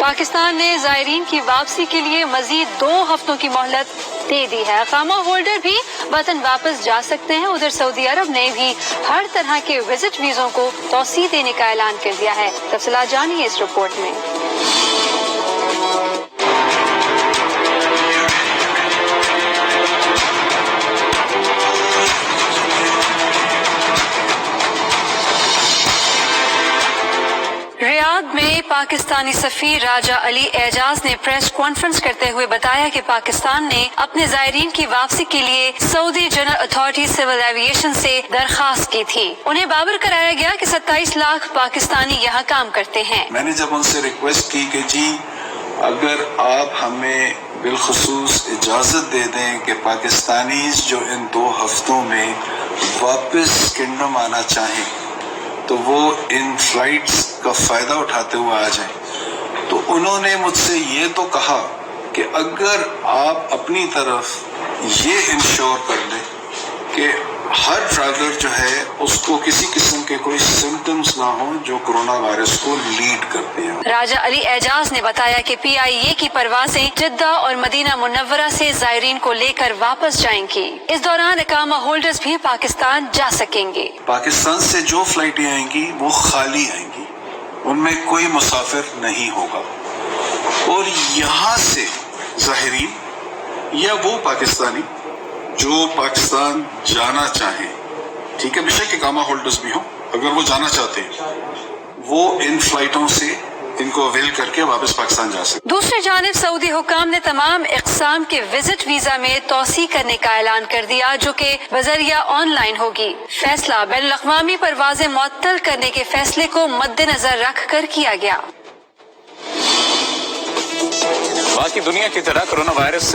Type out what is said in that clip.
پاکستان نے زائرین کی واپسی کے لیے مزید 2 ہفتوں کی مہلت دے دی ہے۔ اقامہ ہولڈر بھی وطن واپس جا سکتے ہیں۔ ادھر سعودی عرب نے بھی ہر طرح کے وزٹ ویزوں کو توسیع دینے کا اعلان کر دیا ہے۔ تفصیلات جانیے اس رپورٹ میں۔ ریاض میں پاکستانی سفیر راجہ علی اعجاز نے پریس کانفرنس کرتے ہوئے بتایا کہ پاکستان نے اپنے زائرین کی واپسی کے لیے سعودی جنرل اتھارٹی سول ایویشن سے درخواست کی تھی۔ انہیں بابر کرایا گیا کہ 27 لاکھ پاکستانی یہاں کام کرتے ہیں۔ میں نے جب ان سے ریکویسٹ کی کہ جی اگر آپ ہمیں بالخصوص اجازت دے دیں کہ پاکستانیز جو ان 2 ہفتوں میں واپس کنگڈم آنا چاہیں تو وہ ان فلائٹس کا فائدہ اٹھاتے ہوئے آ جائیں، تو انہوں نے مجھ سے یہ تو کہا کہ اگر آپ اپنی طرف یہ انشور کر لیں کہ ہر ٹریولر جو ہے اس کو کسی قسم کے کوئی سمٹمز نہ ہوں جو کرونا وائرس کو لیڈ کرتے ہیں۔ راجہ علی اعجاز نے بتایا کہ PIA کی پروازیں جدہ اور مدینہ منورہ سے زائرین کو لے کر واپس جائیں گی۔ اس دوران اقامہ ہولڈرز بھی پاکستان جا سکیں گے۔ پاکستان سے جو فلائٹیں آئیں گی وہ خالی آئیں گی، ان میں کوئی مسافر نہیں ہوگا، اور یہاں سے ظاہرین یا وہ پاکستانی جو پاکستان جانا چاہیں، ٹھیک ہے، بے شک اقامہ ہولڈرز بھی ہوں، اگر وہ جانا چاہتے ہیں وہ ان فلائٹوں سے ان کو اویل کر کے واپس پاکستان جا سکتے۔ دوسری جانب سعودی حکام نے تمام اقسام کے وزٹ ویزا میں توسیع کرنے کا اعلان کر دیا، جو کہ بذریعہ آن لائن ہوگی۔ فیصلہ بین الاقوامی پروازیں معطل کرنے کے فیصلے کو مد نظر رکھ کر کیا گیا۔ باقی دنیا کی طرح کرونا وائرس سے